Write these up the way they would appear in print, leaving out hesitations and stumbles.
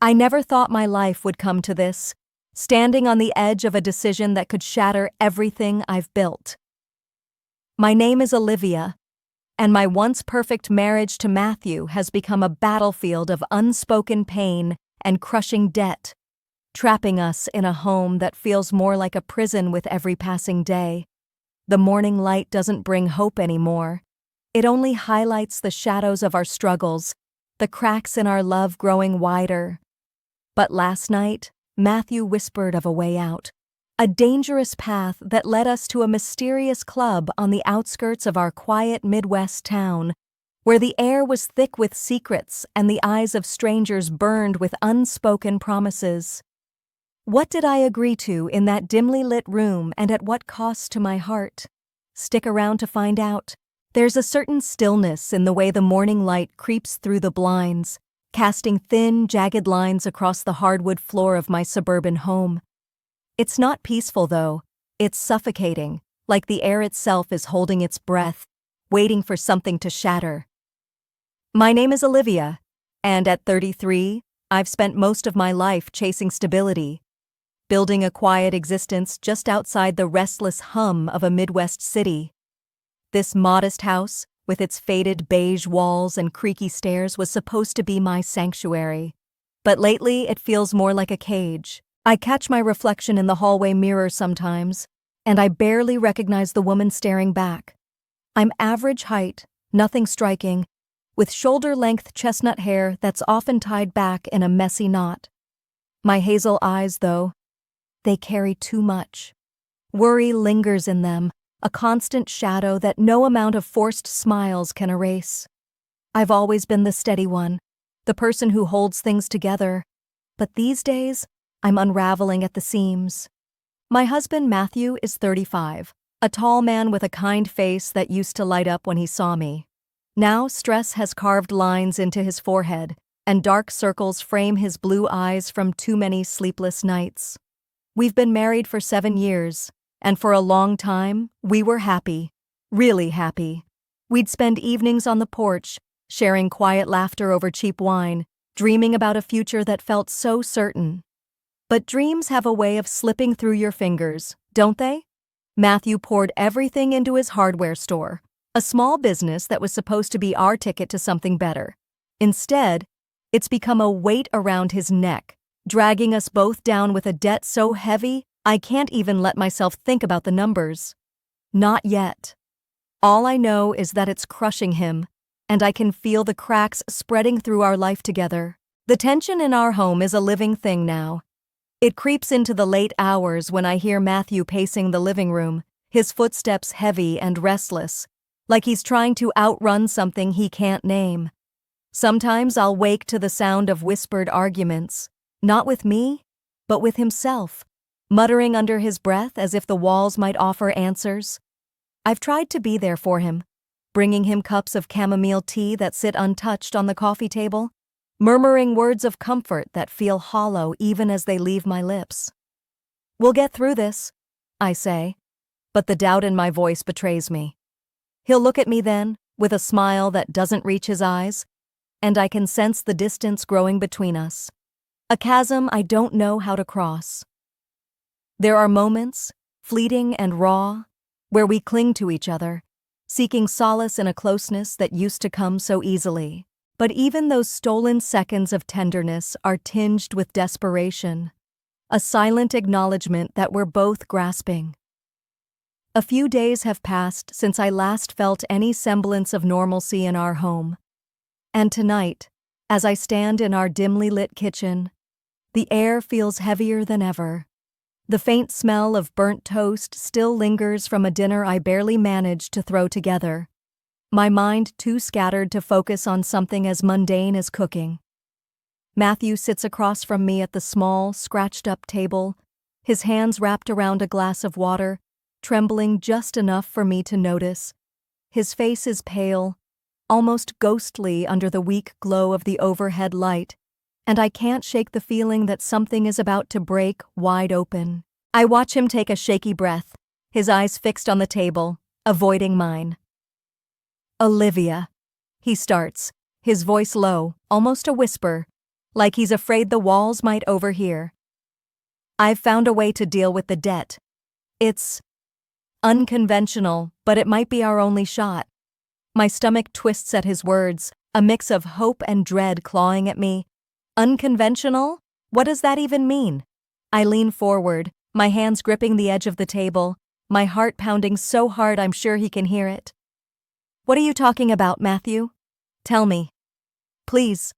I never thought my life would come to this, standing on the edge of a decision that could shatter everything I've built. My name is Olivia, and my once perfect marriage to Matthew has become a battlefield of unspoken pain and crushing debt, trapping us in a home that feels more like a prison with every passing day. The morning light doesn't bring hope anymore. It only highlights the shadows of our struggles, the cracks in our love growing wider. But last night, Matthew whispered of a way out, a dangerous path that led us to a mysterious club on the outskirts of our quiet Midwest town, where the air was thick with secrets and the eyes of strangers burned with unspoken promises. What did I agree to in that dimly lit room, and at what cost to my heart? Stick around to find out. There's a certain stillness in the way the morning light creeps through the blinds, casting thin, jagged lines across the hardwood floor of my suburban home. It's not peaceful, though. It's suffocating, like the air itself is holding its breath, waiting for something to shatter. My name is Olivia, and at 33, I've spent most of my life chasing stability, building a quiet existence just outside the restless hum of a Midwest city. This modest house, with its faded beige walls and creaky stairs, was supposed to be my sanctuary. But lately, it feels more like a cage. I catch my reflection in the hallway mirror sometimes, and I barely recognize the woman staring back. I'm average height, nothing striking, with shoulder-length chestnut hair that's often tied back in a messy knot. My hazel eyes, though, they carry too much. Worry lingers in them, a constant shadow that no amount of forced smiles can erase. I've always been the steady one, the person who holds things together, but these days, I'm unraveling at the seams. My husband, Matthew, is 35, a tall man with a kind face that used to light up when he saw me. Now, stress has carved lines into his forehead, and dark circles frame his blue eyes from too many sleepless nights. We've been married for 7 years, and for a long time, we were happy, really happy. We'd spend evenings on the porch, sharing quiet laughter over cheap wine, dreaming about a future that felt so certain. But dreams have a way of slipping through your fingers, don't they? Matthew poured everything into his hardware store, a small business that was supposed to be our ticket to something better. Instead, it's become a weight around his neck, dragging us both down with a debt so heavy I can't even let myself think about the numbers. Not yet. All I know is that it's crushing him, and I can feel the cracks spreading through our life together. The tension in our home is a living thing now. It creeps into the late hours when I hear Matthew pacing the living room, his footsteps heavy and restless, like he's trying to outrun something he can't name. Sometimes I'll wake to the sound of whispered arguments, not with me, but with himself, muttering under his breath as if the walls might offer answers. I've tried to be there for him, bringing him cups of chamomile tea that sit untouched on the coffee table, murmuring words of comfort that feel hollow even as they leave my lips. We'll get through this, I say, but the doubt in my voice betrays me. He'll look at me then, with a smile that doesn't reach his eyes, and I can sense the distance growing between us, a chasm I don't know how to cross. There are moments, fleeting and raw, where we cling to each other, seeking solace in a closeness that used to come so easily. But even those stolen seconds of tenderness are tinged with desperation, a silent acknowledgement that we're both grasping. A few days have passed since I last felt any semblance of normalcy in our home. And tonight, as I stand in our dimly lit kitchen, the air feels heavier than ever. The faint smell of burnt toast still lingers from a dinner I barely managed to throw together, my mind too scattered to focus on something as mundane as cooking. Matthew sits across from me at the small, scratched-up table, his hands wrapped around a glass of water, trembling just enough for me to notice. His face is pale, almost ghostly under the weak glow of the overhead light, and I can't shake the feeling that something is about to break wide open. I watch him take a shaky breath, his eyes fixed on the table, avoiding mine. "Olivia," he starts, his voice low, almost a whisper, like he's afraid the walls might overhear. I've found a way to deal with the debt. It's unconventional, but it might be our only shot. My stomach twists at his words, a mix of hope and dread clawing at me. Unconventional? What does that even mean? I lean forward, my hands gripping the edge of the table, my heart pounding so hard I'm sure he can hear it. What are you talking about, Matthew? Tell me. Please.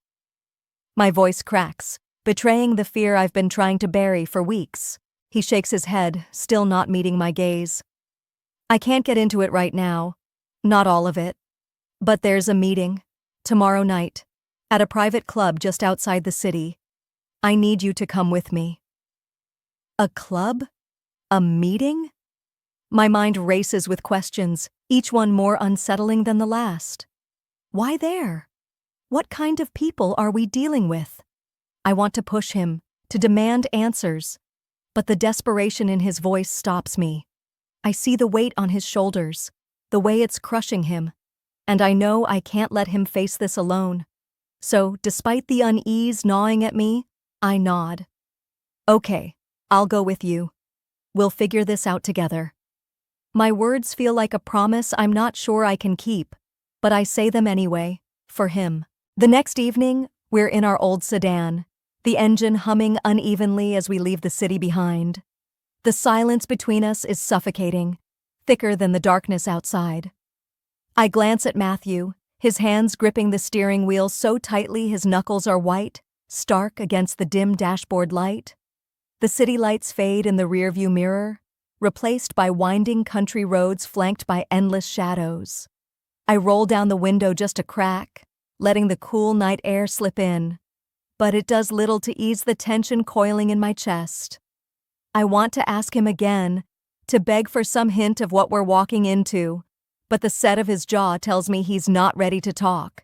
My voice cracks, betraying the fear I've been trying to bury for weeks. He shakes his head, still not meeting my gaze. I can't get into it right now. Not all of it. But there's a meeting, tomorrow night, at a private club just outside the city. I need you to come with me. A club? A meeting? My mind races with questions, each one more unsettling than the last. Why there? What kind of people are we dealing with? I want to push him, to demand answers, but the desperation in his voice stops me. I see the weight on his shoulders, the way it's crushing him, and I know I can't let him face this alone. So, despite the unease gnawing at me, I nod. Okay, I'll go with you. We'll figure this out together. My words feel like a promise I'm not sure I can keep, but I say them anyway, for him. The next evening, we're in our old sedan, the engine humming unevenly as we leave the city behind. The silence between us is suffocating, thicker than the darkness outside. I glance at Matthew, his hands gripping the steering wheel so tightly his knuckles are white, stark against the dim dashboard light. The city lights fade in the rearview mirror, replaced by winding country roads flanked by endless shadows. I roll down the window just a crack, letting the cool night air slip in, but it does little to ease the tension coiling in my chest. I want to ask him again, to beg for some hint of what we're walking into, but the set of his jaw tells me he's not ready to talk.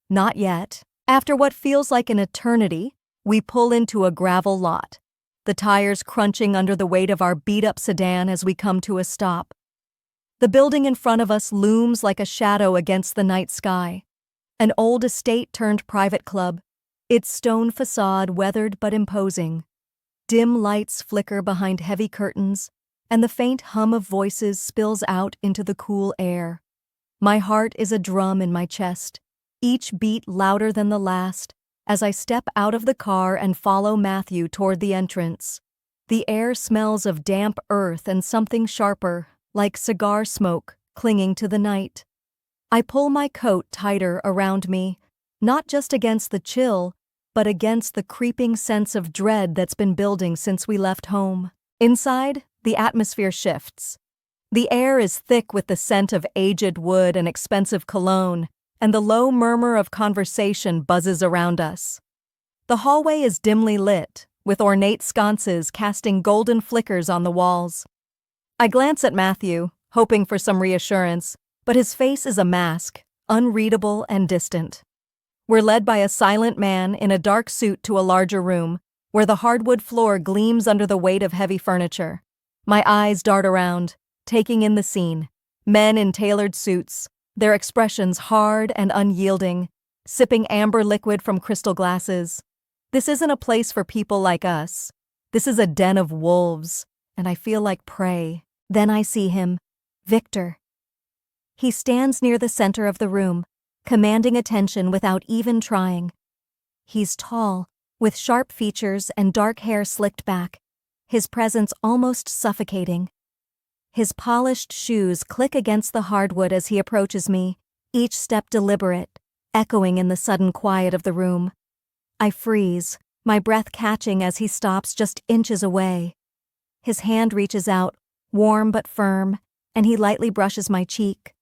Not yet. After what feels like an eternity, we pull into a gravel lot, the tires crunching under the weight of our beat-up sedan as we come to a stop. The building in front of us looms like a shadow against the night sky, an old estate-turned-private club, its stone facade weathered but imposing. Dim lights flicker behind heavy curtains, and the faint hum of voices spills out into the cool air. My heart is a drum in my chest, each beat louder than the last, as I step out of the car and follow Matthew toward the entrance. The air smells of damp earth and something sharper, like cigar smoke, clinging to the night. I pull my coat tighter around me, not just against the chill, but against the creeping sense of dread that's been building since we left home. Inside, the atmosphere shifts. The air is thick with the scent of aged wood and expensive cologne, and the low murmur of conversation buzzes around us. The hallway is dimly lit, with ornate sconces casting golden flickers on the walls. I glance at Matthew, hoping for some reassurance, but his face is a mask, unreadable and distant. We're led by a silent man in a dark suit to a larger room, where the hardwood floor gleams under the weight of heavy furniture. My eyes dart around, taking in the scene. Men in tailored suits, their expressions hard and unyielding, sipping amber liquid from crystal glasses. This isn't a place for people like us. This is a den of wolves, and I feel like prey. Then I see him, Victor. He stands near the center of the room, commanding attention without even trying. He's tall, with sharp features and dark hair slicked back, his presence almost suffocating. His polished shoes click against the hardwood as he approaches me, each step deliberate, echoing in the sudden quiet of the room. I freeze, my breath catching as he stops just inches away. His hand reaches out, warm but firm, and he lightly brushes my cheek.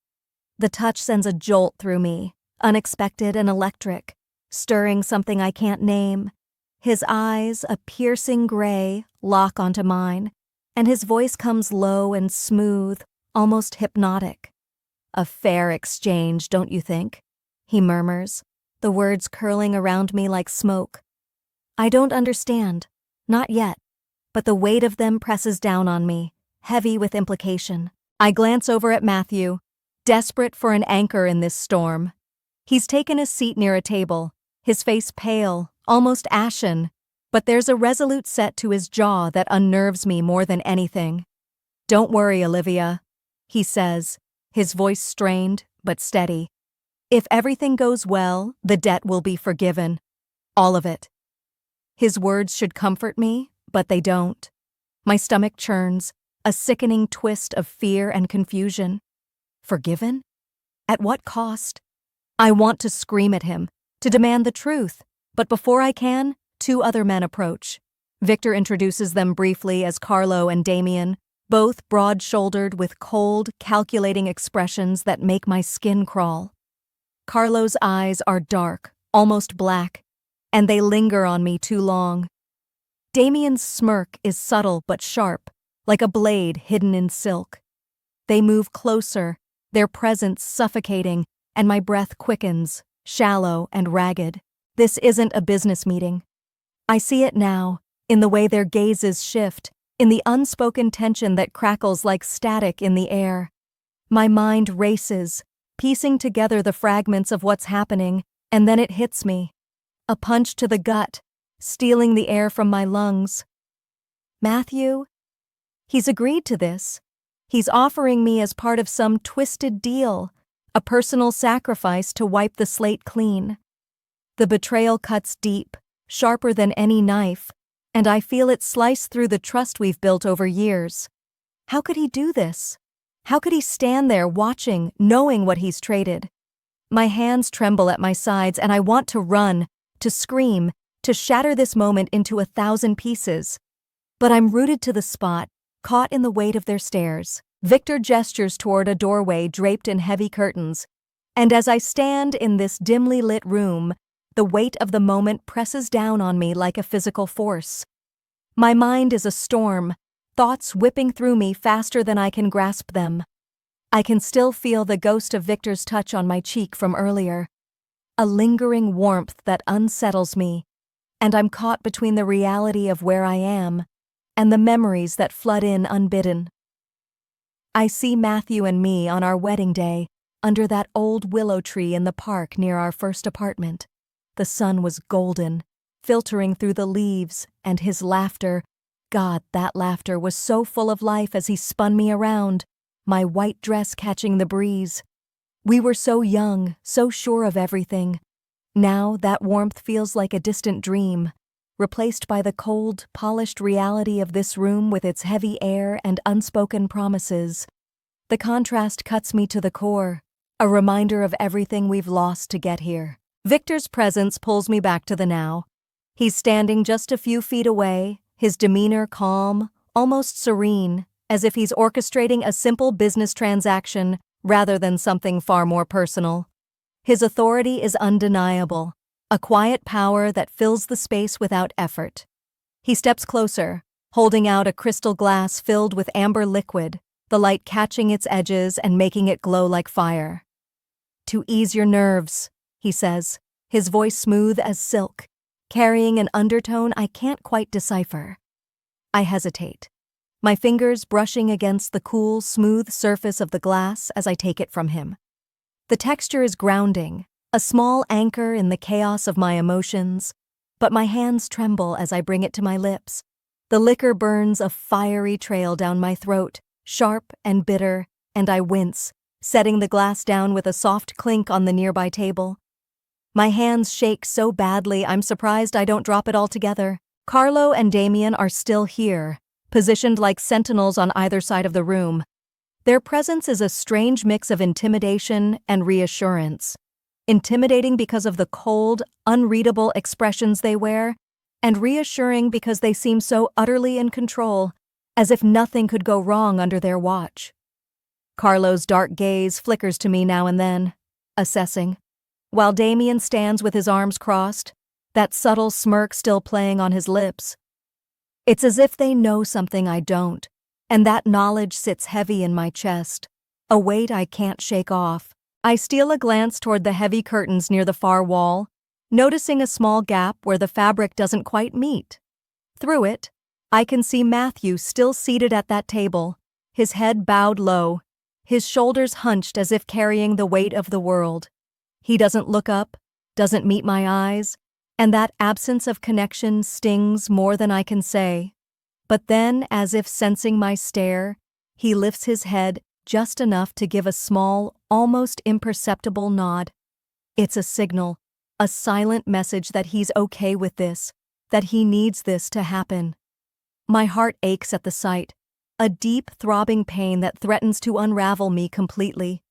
The touch sends a jolt through me, unexpected and electric, stirring something I can't name. His eyes, a piercing gray, lock onto mine, and his voice comes low and smooth, almost hypnotic. A fair exchange, don't you think? He murmurs, the words curling around me like smoke. I don't understand, not yet, but the weight of them presses down on me, heavy with implication. I glance over at Matthew, desperate for an anchor in this storm. He's taken a seat near a table, his face pale, almost ashen, but there's a resolute set to his jaw that unnerves me more than anything. "Don't worry, Olivia," he says, his voice strained but steady. "If everything goes well, the debt will be forgiven. All of it." His words should comfort me, but they don't. My stomach churns, a sickening twist of fear and confusion. Forgiven? At what cost? I want to scream at him, to demand the truth, but before I can, two other men approach. Victor introduces them briefly as Carlo and Damien, both broad-shouldered with cold, calculating expressions that make my skin crawl. Carlo's eyes are dark, almost black, and they linger on me too long. Damien's smirk is subtle but sharp, like a blade hidden in silk. They move closer, their presence suffocating, and my breath quickens, shallow and ragged. This isn't a business meeting. I see it now, in the way their gazes shift, in the unspoken tension that crackles like static in the air. My mind races, piecing together the fragments of what's happening, and then it hits me. A punch to the gut, stealing the air from my lungs. Matthew? He's agreed to this. He's offering me as part of some twisted deal, a personal sacrifice to wipe the slate clean. The betrayal cuts deep, sharper than any knife, and I feel it slice through the trust we've built over years. How could he do this? How could he stand there watching, knowing what he's traded? My hands tremble at my sides, and I want to run, to scream, to shatter this moment into 1,000 pieces. But I'm rooted to the spot, caught in the weight of their stares. Victor gestures toward a doorway draped in heavy curtains, and as I stand in this dimly lit room, the weight of the moment presses down on me like a physical force. My mind is a storm, thoughts whipping through me faster than I can grasp them. I can still feel the ghost of Victor's touch on my cheek from earlier, a lingering warmth that unsettles me, and I'm caught between the reality of where I am and the memories that flood in unbidden. I see Matthew and me on our wedding day, under that old willow tree in the park near our first apartment. The sun was golden, filtering through the leaves, and his laughter, God, that laughter was so full of life as he spun me around, my white dress catching the breeze. We were so young, so sure of everything. Now that warmth feels like a distant dream, replaced by the cold, polished reality of this room with its heavy air and unspoken promises. The contrast cuts me to the core, a reminder of everything we've lost to get here. Victor's presence pulls me back to the now. He's standing just a few feet away, his demeanor calm, almost serene, as if he's orchestrating a simple business transaction rather than something far more personal. His authority is undeniable, a quiet power that fills the space without effort. He steps closer, holding out a crystal glass filled with amber liquid, the light catching its edges and making it glow like fire. "To ease your nerves," he says, his voice smooth as silk, carrying an undertone I can't quite decipher. I hesitate, my fingers brushing against the cool, smooth surface of the glass as I take it from him. The texture is grounding, a small anchor in the chaos of my emotions, but my hands tremble as I bring it to my lips. The liquor burns a fiery trail down my throat, sharp and bitter, and I wince, setting the glass down with a soft clink on the nearby table. My hands shake so badly I'm surprised I don't drop it altogether. Carlo and Damien are still here, positioned like sentinels on either side of the room. Their presence is a strange mix of intimidation and reassurance. Intimidating because of the cold, unreadable expressions they wear, and reassuring because they seem so utterly in control, as if nothing could go wrong under their watch. Carlo's dark gaze flickers to me now and then, assessing, while Damien stands with his arms crossed, that subtle smirk still playing on his lips. It's as if they know something I don't, and that knowledge sits heavy in my chest, a weight I can't shake off. I steal a glance toward the heavy curtains near the far wall, noticing a small gap where the fabric doesn't quite meet. Through it, I can see Matthew still seated at that table, his head bowed low, his shoulders hunched as if carrying the weight of the world. He doesn't look up, doesn't meet my eyes, And that absence of connection stings more than I can say. But then, as if sensing my stare, he lifts his head just enough to give a small, almost imperceptible nod. It's a signal, a silent message that he's okay with this, that he needs this to happen. My heart aches at the sight, a deep, throbbing pain that threatens to unravel me completely.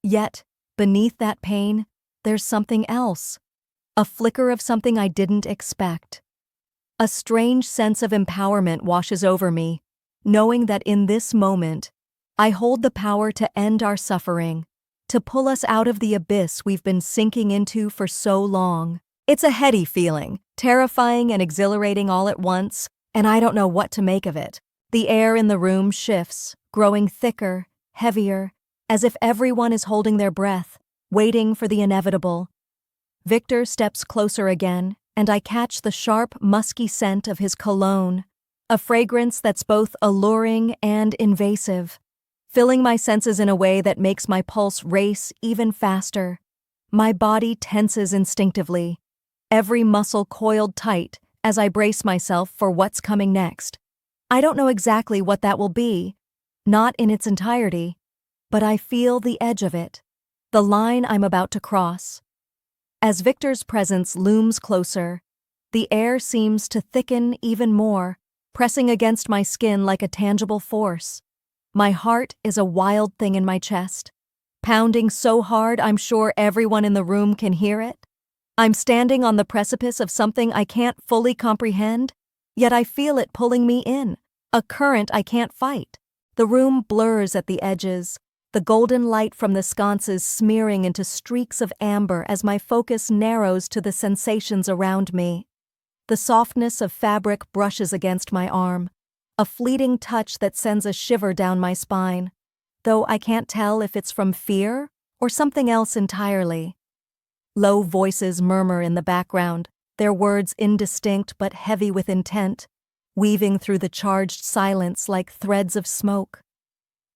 Yet, beneath that pain, there's something else. A flicker of something I didn't expect. A strange sense of empowerment washes over me, knowing that in this moment, I hold the power to end our suffering, to pull us out of the abyss we've been sinking into for so long. It's a heady feeling, terrifying and exhilarating all at once, and I don't know what to make of it. The air in the room shifts, growing thicker, heavier, as if everyone is holding their breath, waiting for the inevitable. Victor steps closer again, and I catch the sharp, musky scent of his cologne, a fragrance that's both alluring and invasive, filling my senses in a way that makes my pulse race even faster. My body tenses instinctively, every muscle coiled tight as I brace myself for what's coming next. I don't know exactly what that will be, not in its entirety, but I feel the edge of it, the line I'm about to cross. As Victor's presence looms closer, the air seems to thicken even more, pressing against my skin like a tangible force. My heart is a wild thing in my chest, pounding so hard I'm sure everyone in the room can hear it. I'm standing on the precipice of something I can't fully comprehend, yet I feel it pulling me in, a current I can't fight. The room blurs at the edges, the golden light from the sconces smearing into streaks of amber as my focus narrows to the sensations around me. The softness of fabric brushes against my arm, a fleeting touch that sends a shiver down my spine, though I can't tell if it's from fear or something else entirely. Low voices murmur in the background, their words indistinct but heavy with intent, weaving through the charged silence like threads of smoke.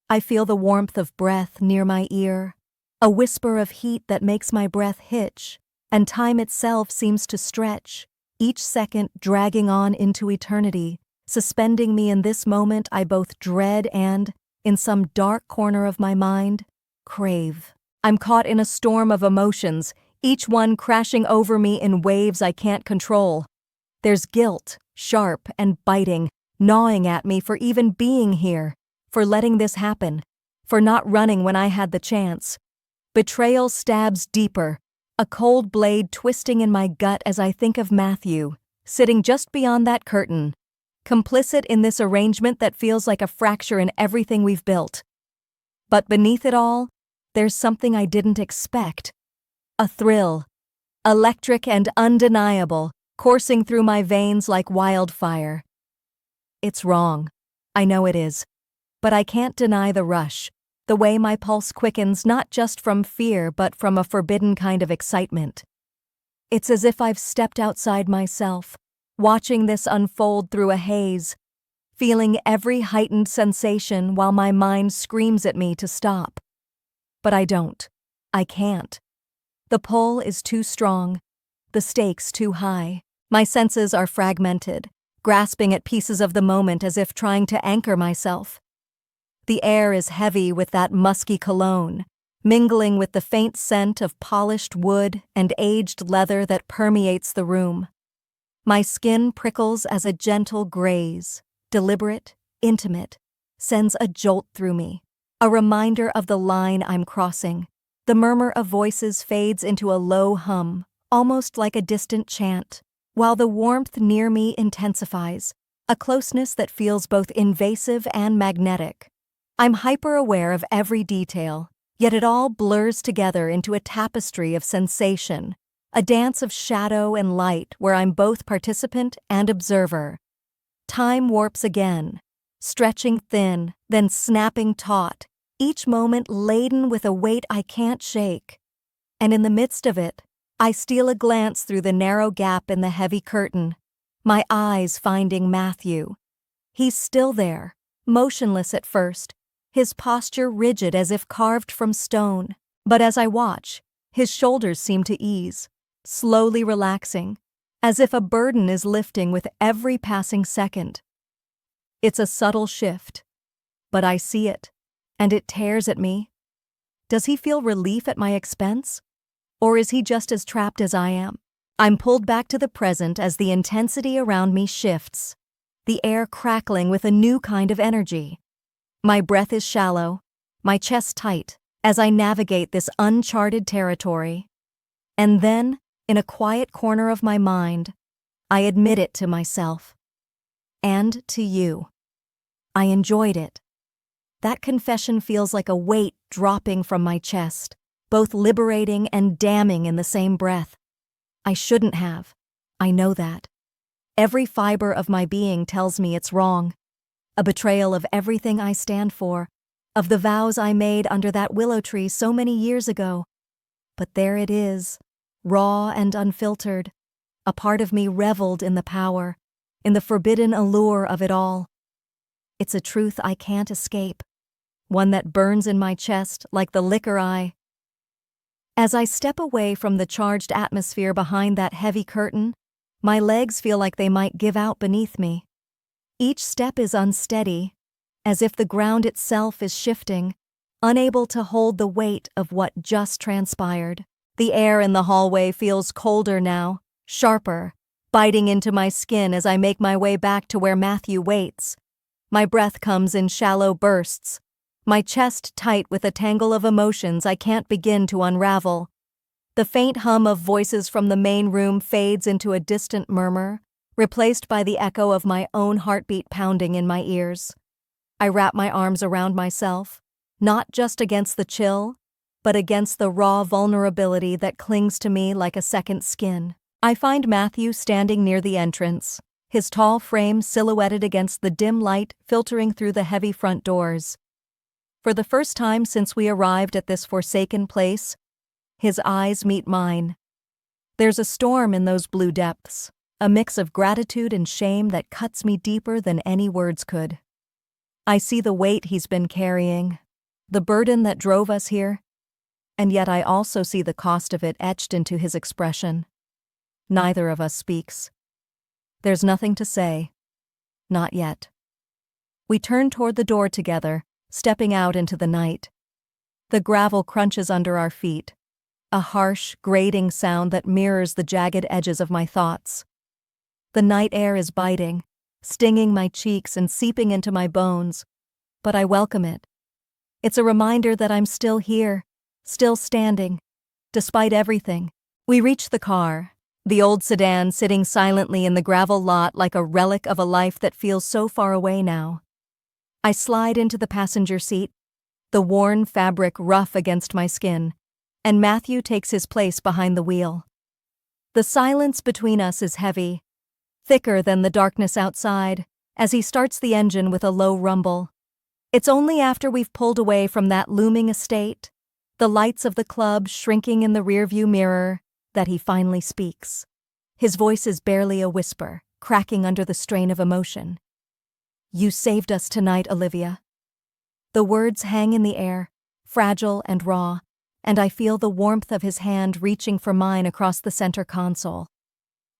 I feel the warmth of breath near my ear, a whisper of heat that makes my breath hitch, and time itself seems to stretch, each second dragging on into eternity, suspending me in this moment I both dread and, in some dark corner of my mind, crave. I'm caught in a storm of emotions, each one crashing over me in waves I can't control. There's guilt, sharp and biting, gnawing at me for even being here, for letting this happen, for not running when I had the chance. Betrayal stabs deeper, a cold blade twisting in my gut as I think of Matthew, sitting just beyond that curtain, complicit in this arrangement that feels like a fracture in everything we've built. But beneath it all, there's something I didn't expect. A thrill, electric and undeniable, coursing through my veins like wildfire. It's wrong. I know it is. But I can't deny the rush, the way my pulse quickens not just from fear but from a forbidden kind of excitement. It's as if I've stepped outside myself, watching this unfold through a haze, feeling every heightened sensation while my mind screams at me to stop. But I don't. I can't. The pull is too strong, the stakes too high. My senses are fragmented, grasping at pieces of the moment as if trying to anchor myself. The air is heavy with that musky cologne, mingling with the faint scent of polished wood and aged leather that permeates the room. My skin prickles as a gentle graze, deliberate, intimate, sends a jolt through me, a reminder of the line I'm crossing. The murmur of voices fades into a low hum, almost like a distant chant, while the warmth near me intensifies, a closeness that feels both invasive and magnetic. I'm hyper-aware of every detail, yet it all blurs together into a tapestry of sensation, a dance of shadow and light where I'm both participant and observer. Time warps again, stretching thin, then snapping taut, each moment laden with a weight I can't shake. And in the midst of it, I steal a glance through the narrow gap in the heavy curtain, my eyes finding Matthew. He's still there, motionless at first, his posture rigid as if carved from stone. But as I watch, his shoulders seem to ease, slowly relaxing, as if a burden is lifting with every passing second. It's a subtle shift, but I see it, and it tears at me. Does he feel relief at my expense? Or is he just as trapped as I am? I'm pulled back to the present as the intensity around me shifts, the air crackling with a new kind of energy. My breath is shallow, my chest tight, as I navigate this uncharted territory. And then, in a quiet corner of my mind, I admit it to myself. And to you. I enjoyed it. That confession feels like a weight dropping from my chest, both liberating and damning in the same breath. I shouldn't have. I know that. Every fiber of my being tells me it's wrong. A betrayal of everything I stand for, of the vows I made under that willow tree so many years ago. But there it is, raw and unfiltered. A part of me reveled in the power, in the forbidden allure of it all. It's a truth I can't escape, one that burns in my chest like the liquor I. As I step away from the charged atmosphere behind that heavy curtain, my legs feel like they might give out beneath me. Each step is unsteady, as if the ground itself is shifting, unable to hold the weight of what just transpired. The air in the hallway feels colder now, sharper, biting into my skin as I make my way back to where Matthew waits. My breath comes in shallow bursts, my chest tight with a tangle of emotions I can't begin to unravel. The faint hum of voices from the main room fades into a distant murmur, replaced by the echo of my own heartbeat pounding in my ears. I wrap my arms around myself, not just against the chill, but against the raw vulnerability that clings to me like a second skin. I find Matthew standing near the entrance, his tall frame silhouetted against the dim light filtering through the heavy front doors. For the first time since we arrived at this forsaken place, his eyes meet mine. There's a storm in those blue depths, a mix of gratitude and shame that cuts me deeper than any words could. I see the weight he's been carrying, the burden that drove us here, and yet I also see the cost of it etched into his expression. Neither of us speaks. There's nothing to say. Not yet. We turn toward the door together, stepping out into the night. The gravel crunches under our feet, a harsh, grating sound that mirrors the jagged edges of my thoughts. The night air is biting, stinging my cheeks and seeping into my bones, but I welcome it. It's a reminder that I'm still here, still standing, despite everything. We reach the car, the old sedan sitting silently in the gravel lot like a relic of a life that feels so far away now. I slide into the passenger seat, the worn fabric rough against my skin, and Matthew takes his place behind the wheel. The silence between us is heavy, thicker than the darkness outside, as he starts the engine with a low rumble. It's only after we've pulled away from that looming estate, the lights of the club shrinking in the rearview mirror, that he finally speaks. His voice is barely a whisper, cracking under the strain of emotion. "You saved us tonight, Olivia." The words hang in the air, fragile and raw, and I feel the warmth of his hand reaching for mine across the center console.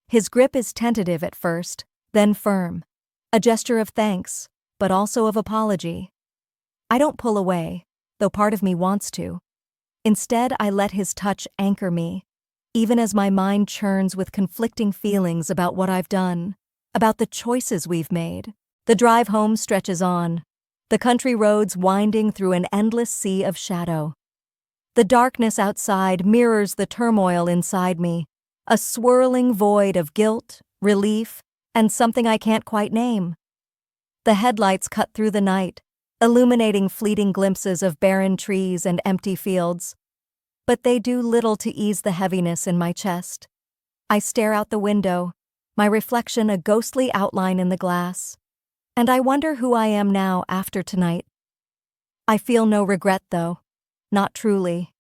His grip is tentative at first, then firm, a gesture of thanks, but also of apology. I don't pull away, though part of me wants to. Instead, I let his touch anchor me, even as my mind churns with conflicting feelings about what I've done, about the choices we've made. The drive home stretches on, the country roads winding through an endless sea of shadow. The darkness outside mirrors the turmoil inside me, a swirling void of guilt, relief, and something I can't quite name. The headlights cut through the night, illuminating fleeting glimpses of barren trees and empty fields. But they do little to ease the heaviness in my chest. I stare out the window, my reflection a ghostly outline in the glass. And I wonder who I am now after tonight. I feel no regret, though. Not truly.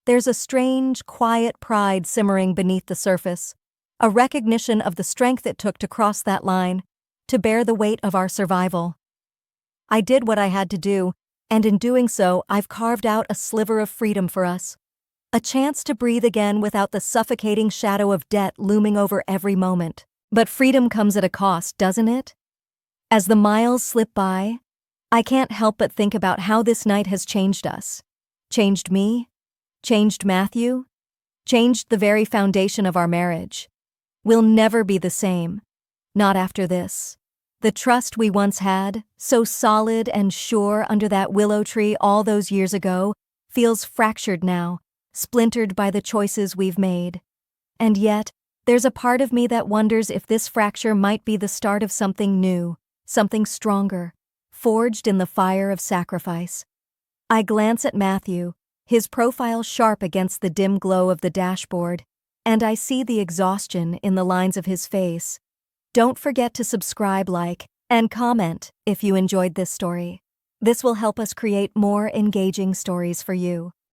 There's a strange, quiet pride simmering beneath the surface, a recognition of the strength it took to cross that line, to bear the weight of our survival. I did what I had to do, and in doing so, I've carved out a sliver of freedom for us. A chance to breathe again without the suffocating shadow of debt looming over every moment. But freedom comes at a cost, doesn't it? As the miles slip by, I can't help but think about how this night has changed us. Changed me, changed Matthew, changed the very foundation of our marriage. We'll never be the same. Not after this. The trust we once had, so solid and sure under that willow tree all those years ago, feels fractured now, splintered by the choices we've made. And yet, there's a part of me that wonders if this fracture might be the start of something new, something stronger, forged in the fire of sacrifice. I glance at Matthew, his profile sharp against the dim glow of the dashboard, and I see the exhaustion in the lines of his face. Don't forget to subscribe, like, and comment if you enjoyed this story. This will help us create more engaging stories for you.